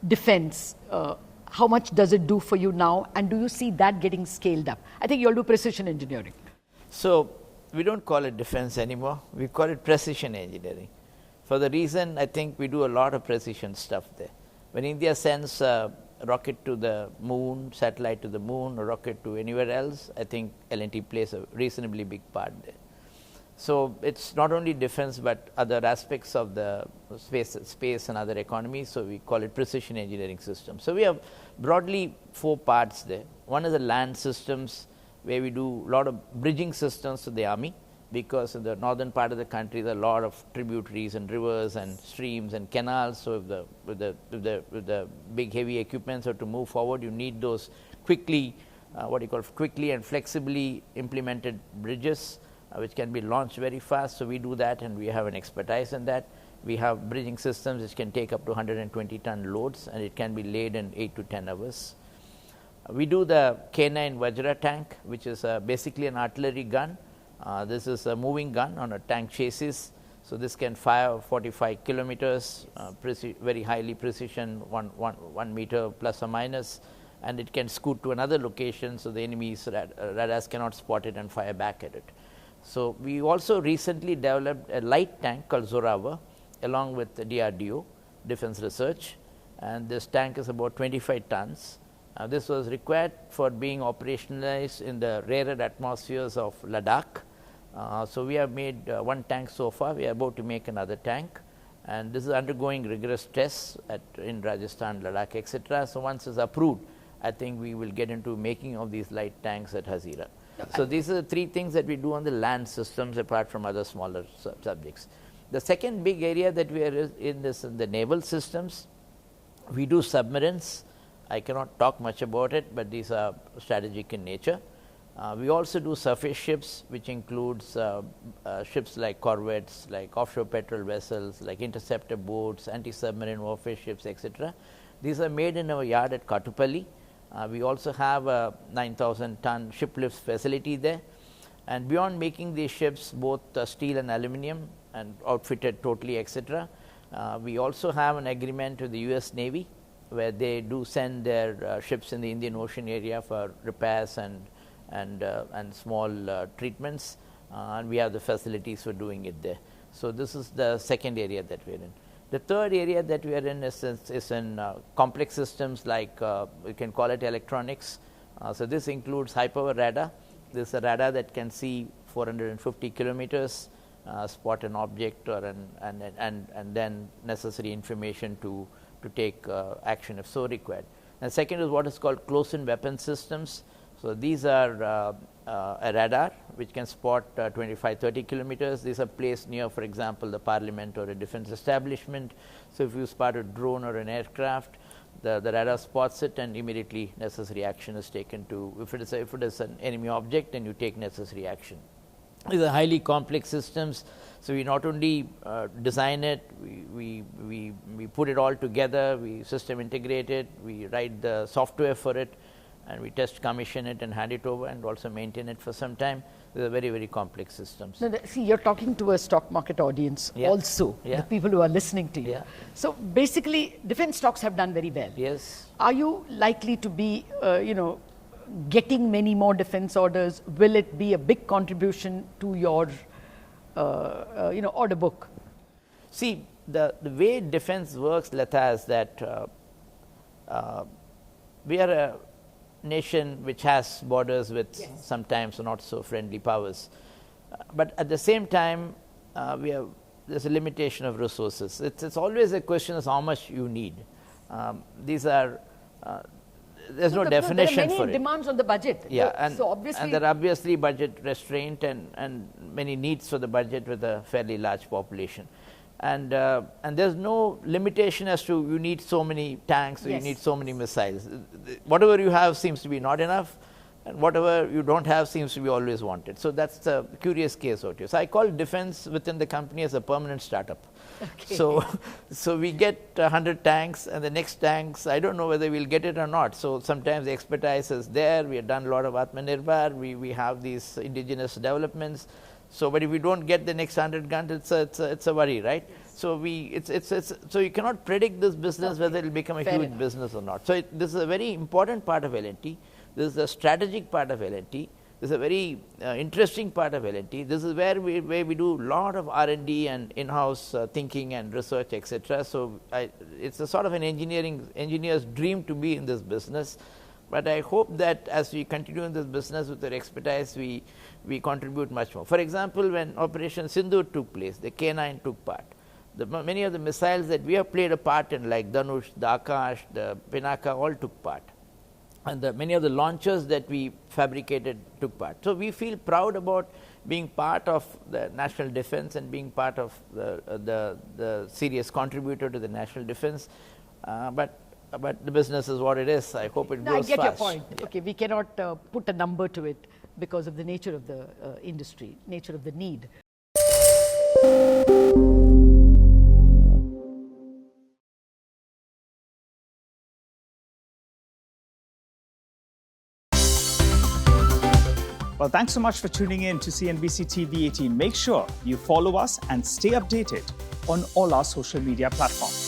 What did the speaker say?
defense, how much does it do for you now, and do you see that getting scaled up? I think you all do precision engineering. So we don't call it defense anymore. We call it precision engineering. For the reason, I think we do a lot of precision stuff there. When India sends a rocket to the moon, satellite to the moon, or rocket to anywhere else, I think L&T plays a reasonably big part there. So it's not only defense, but other aspects of the space and other economies. So we call it precision engineering systems. So we have broadly 4 parts there. One is the land systems, where we do a lot of bridging systems to the army, because in the northern part of the country there are a lot of tributaries and rivers and streams and canals. So if the big heavy equipments are to move forward, you need those quickly quickly and flexibly implemented bridges, which can be launched very fast. So we do that, and we have an expertise in that. We have bridging systems which can take up to 120-ton loads, and it can be laid in 8 to 10 hours. We do the K9 Vajra tank, which is basically an artillery gun. This is a moving gun on a tank chassis. So this can fire 45 kilometers, very highly precision, 1 meter plus or minus, and it can scoot to another location, so the enemy's radars cannot spot it and fire back at it. So we also recently developed a light tank called Zorawa, along with the DRDO, Defense Research, and this tank is about 25 tons. This was required for being operationalized in the rarer atmospheres of Ladakh. So we have made 1 tank so far. We are about to make another tank, and this is undergoing rigorous tests in Rajasthan, Ladakh, etc. So once it's approved, I think we will get into making of these light tanks at Hazira. So these are the 3 things that we do on the land systems, apart from other smaller subjects. The second big area that we are in is in the naval systems. We do submarines. I cannot talk much about it, but these are strategic in nature. We also do surface ships, which includes ships like corvettes, like offshore petrol vessels, like interceptor boats, anti-submarine warfare ships, etc. These are made in our yard at Katupalli. We also have a 9,000-ton ship lifts facility there. And beyond making these ships, both steel and aluminum, and outfitted totally, etc., we also have an agreement with the US Navy, where they do send their ships in the Indian Ocean area for repairs and small treatments, and we have the facilities for doing it there. So this is the second area that we are in. The third area that we are in is in complex systems, like we can call it electronics. So this includes high power radar. This is a radar that can see 450 kilometers, spot an object, or and then necessary information to take action if so required. And second is what is called close-in weapon systems. So these are a radar which can spot 25-30 kilometers. These are placed near, for example, the parliament or a defense establishment. So if you spot a drone or an aircraft, the radar spots it, and immediately necessary action is taken to, if it is an enemy object, then you take necessary action. These are highly complex systems. So we not only design it, we put it all together, we system integrate it, we write the software for it, and we test, commission it, and hand it over, and also maintain it for some time. These are very, very complex systems. No, see, you're talking to a stock market audience also, the people who are listening to you. So basically, defense stocks have done very well. Yes. Are you likely to be, getting many more defense orders? Will it be a big contribution to your, order book? See, the way defense works, Latha, is that we are a nation which has borders with sometimes not so friendly powers, but at the same time there's a limitation of resources. It's always a question of how much you need. These are there's no definition for it. There are many demands on the budget. And there are obviously budget restraint and many needs for the budget with a fairly large population. And there's no limitation as to you need so many tanks or you need so many missiles. Whatever you have seems to be not enough, and whatever you don't have seems to be always wanted. So that's the curious case out here. So I call defense within the company as a permanent startup. Okay. So we get 100 tanks, and the next tanks, I don't know whether we'll get it or not. So sometimes the expertise is there. We have done a lot of Atmanirbhar. We have these indigenous developments. So, but if we don't get the next 100 guns, it's a worry, right? So so you cannot predict this business whether it will become a Fair huge enough. business or not. So this is a very important part of L&T. This is a strategic part of L&T. This is a very interesting part of L&T. This is where we do a lot of R&D and in-house thinking and research, etc. So it's a sort of an engineer's dream to be in this business. But I hope that as we continue in this business with our expertise, we contribute much more. For example, when Operation Sindoor took place, the K9 took part. Many of the missiles that we have played a part in, like Dhanush, the Akash, the Pinaka, all took part. And many of the launchers that we fabricated took part. So we feel proud about being part of the national defense and being part of the serious contributor to the national defense. But the business is what it is. I hope it grows fast. I get your point. Yeah. Okay, we cannot put a number to it because of the nature of the industry, nature of the need. Well, thanks so much for tuning in to CNBC TV18. Make sure you follow us and stay updated on all our social media platforms.